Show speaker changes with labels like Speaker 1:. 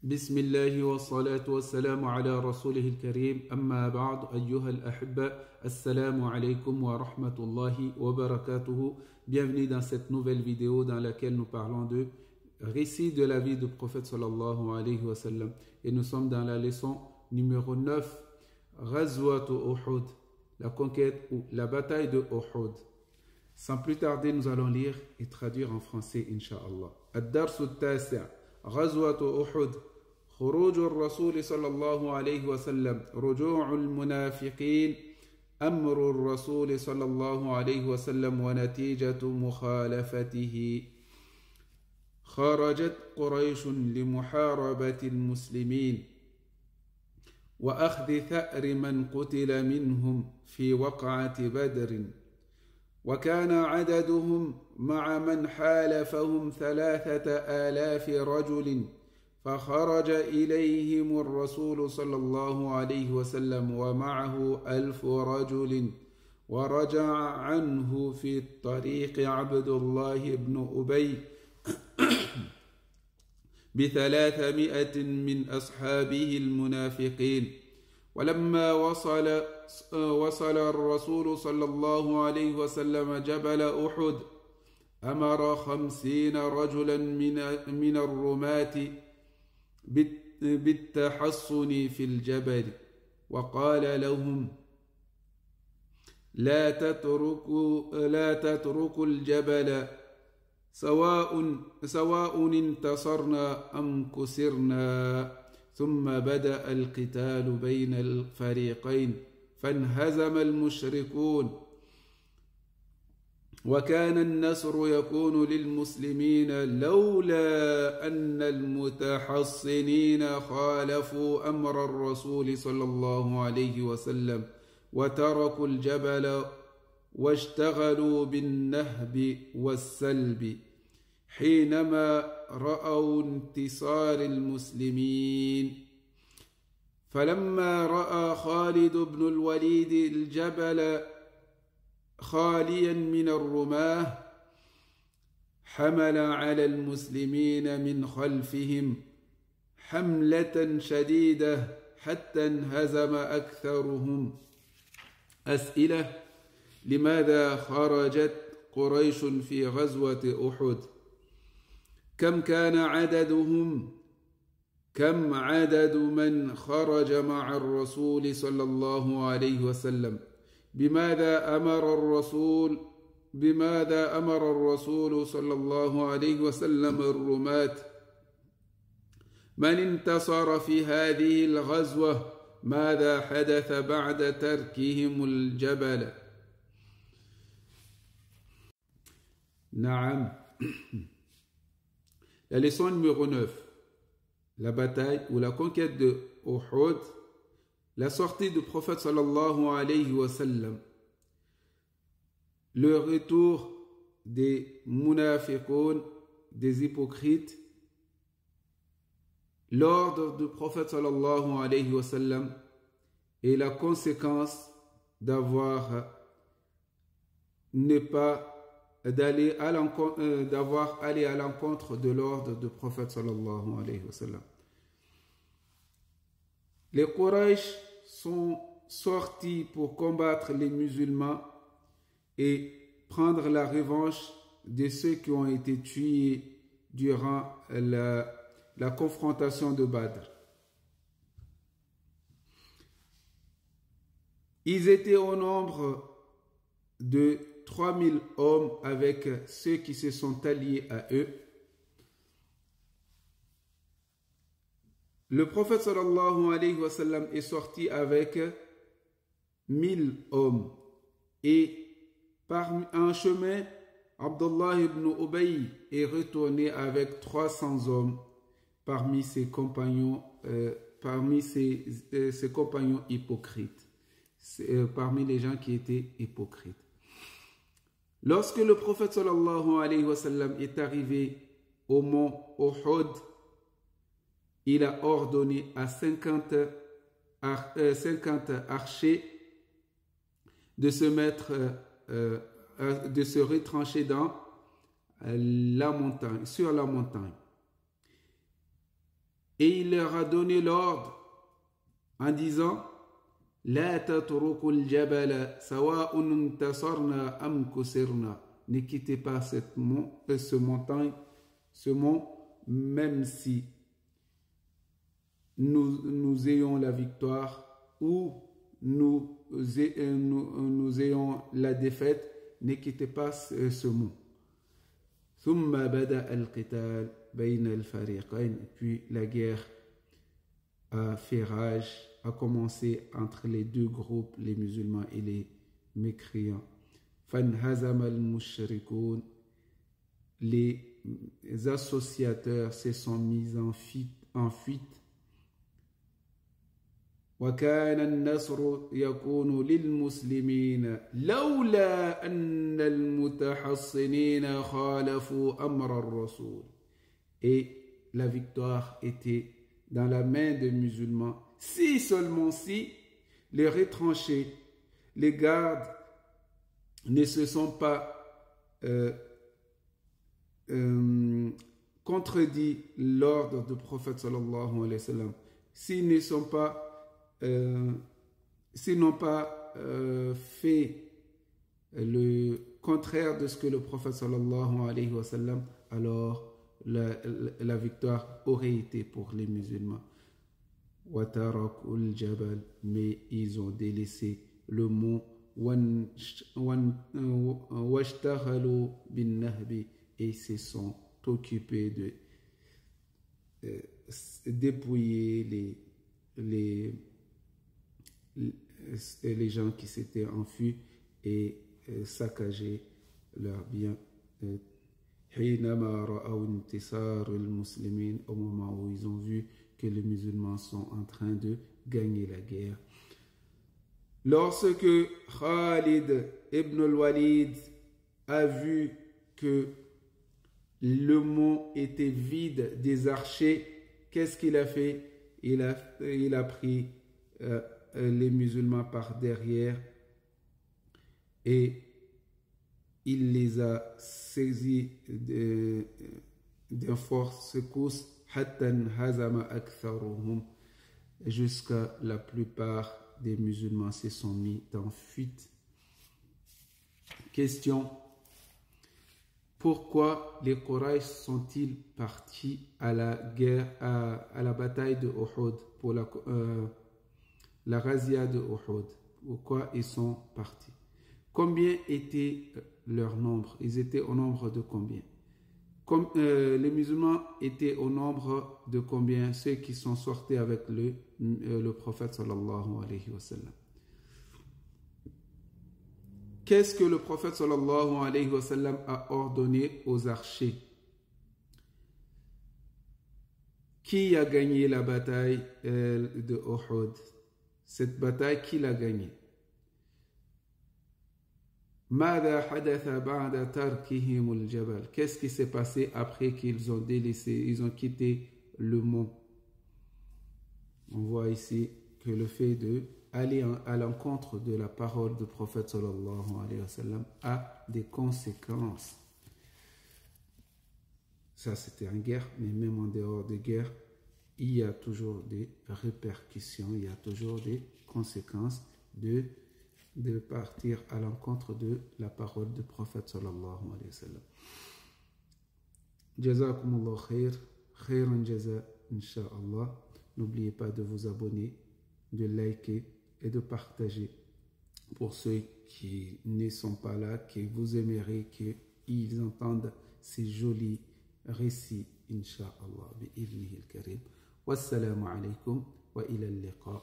Speaker 1: بسم الله والصلاة والسلام على رسوله الكريم أما بعد أيها الأحبة السلام عليكم ورحمة الله وبركاته. Bienvenue dans cette nouvelle vidéo dans laquelle nous parlons de récit de la vie du prophète sallallahu alayhi wa sallam, et nous sommes dans la leçon numéro 9, Ghazwat Uhud, la conquête ou la bataille de Uhud. Sans plus tarder, nous allons lire et traduire en français Inch'Allah. Ad-Dars al-Tasi' غزوة أحد خروج الرسول صلى الله عليه وسلم رجوع المنافقين أمر الرسول صلى الله عليه وسلم ونتيجة مخالفته. خرجت قريش لمحاربة المسلمين وأخذ ثأر من قتل منهم في وقعة بدر، وكان عددهم مع من حالفهم 3000 رجل، فخرج إليهم الرسول صلى الله عليه وسلم ومعه 1000 رجل، ورجع عنه في الطريق عبد الله بن أبي ب300 من أصحابه المنافقين. ولما وصل الرسول صلى الله عليه وسلم جبل أحد أمر 50 رجلا من الرماة بالتحصن في الجبل، وقال لهم لا تتركوا الجبل سواء انتصرنا أم كسرنا. ثم بدأ القتال بين الفريقين فانهزم المشركون، وكان النصر يكون للمسلمين لولا أن المتحصنين خالفوا أمر الرسول صلى الله عليه وسلم وتركوا الجبل واشتغلوا بالنهب والسلب حينما رأوا انتصار المسلمين. فلما رأى خالد بن الوليد الجبل خاليا من الرماة حمل على المسلمين من خلفهم حملة شديدة حتى انهزم أكثرهم. أسئلة: لماذا خرجت قريش في غزوة أحد؟ كم كان عددهم؟ كم عدد من خرج مع الرسول صلى الله عليه وسلم؟ بماذا أمر الرسول صلى الله عليه وسلم الرماة؟ من انتصر في هذه الغزوة؟ ماذا حدث بعد تركهم الجبل؟ نعم. La leçon numéro 9, la bataille ou la conquête de Uhud, la sortie du prophète sallallahu alayhi wa sallam, le retour des munafiqoun, des hypocrites, l'ordre du prophète sallallahu alayhi wa sallam et la conséquence d'avoir allé à l'encontre de l'ordre du prophète sallallahu alayhi wa sallam. Les Quraysh sont sortis pour combattre les musulmans et prendre la revanche de ceux qui ont été tués durant la confrontation de Badr. Ils étaient au nombre de 3000 hommes avec ceux qui se sont alliés à eux. Le prophète sallallahu alayhi wa sallam est sorti avec 1000 hommes, et en chemin, Abdullah ibn Ubay est retourné avec 300 hommes parmi ses compagnons, ses compagnons hypocrites, parmi les gens qui étaient hypocrites. Lorsque le prophète sallallahu alayhi wa sallam est arrivé au mont Uhud, il a ordonné à 50 archers de se retrancher sur la montagne. Et il leur a donné l'ordre en disant La tatruku al-jabala sawa'un intasarna am kusirna. Ne quittez pas ce mont, même si nous ayons la victoire ou nous ayons la défaite, ne quittez pas ce mont. ثم بدأ القتال بين الفريقين. Puis la guerre a fait rage, a commencé entre les deux groupes, les musulmans et les mécréants. فانهزم المشركون. Les associateurs se sont mis en fuite. وكان النصر يكون للمسلمين لولا أن المتحصنين خالفوا أمر الرسول. Et la victoire était dans la main des musulmans si seulement si les retranchés, les gardes ne se sont pas contredit l'ordre du prophète sallallahu alayhi wa sallam, s'ils n'ont pas fait le contraire de ce que le prophète sallallahu alayhi wa sallam, alors la victoire aurait été pour les musulmans. وَتَرَكُوا الْجَبَلَ. Mais ils ont délaissé le mont. وَاشْتَغَلُوا بِالنَّهْبِ. Et se sont occupés de dépouiller les gens qui s'étaient enfuis et saccager leurs biens. حينما رأوا انتصار المسلمين. Au moment où ils ont vu que les musulmans sont en train de gagner la guerre. Lorsque Khalid ibn al-Walid a vu que le mont était vide des archers, qu'est-ce qu'il a fait? Il a pris les musulmans par derrière et il les a saisis d'une force secousse jusqu'à la plupart des musulmans se sont mis en fuite. Question: pourquoi les Quraysh sont-ils partis à la guerre, à la bataille de Uhud, pour la razzia de Uhud? Pourquoi ils sont partis? Combien était leur nombre? Ils étaient au nombre de combien? Les musulmans étaient au nombre de combien? Ceux qui sont sortis avec le prophète sallallahu alayhi wa sallam. Qu'est-ce que le prophète sallallahu alayhi wa sallam a ordonné aux archers? Qui a gagné la bataille de Uhud? Cette bataille, qui l'a gagnée? Qu'est-ce qui s'est passé après qu'ils ont délaissé, ils ont quitté le mont? On voit ici que le fait d'aller à l'encontre de la parole du prophète sallallahu alayhi wa sallam a des conséquences. Ça, c'était en guerre, mais même en dehors de guerre, il y a toujours des répercussions, il y a toujours des conséquences de partir à l'encontre de la parole du prophète sallallahu alayhi wa sallam. Jazakumullah khair, khairan jaza, insha'Allah. N'oubliez pas de vous abonner, de liker et de partager pour ceux qui ne sont pas là, que vous aimeriez qu'ils entendent ces jolis récits, insha'Allah, bi'idnihi al-karim. Wassalamu alaykum wa ila al-liqa.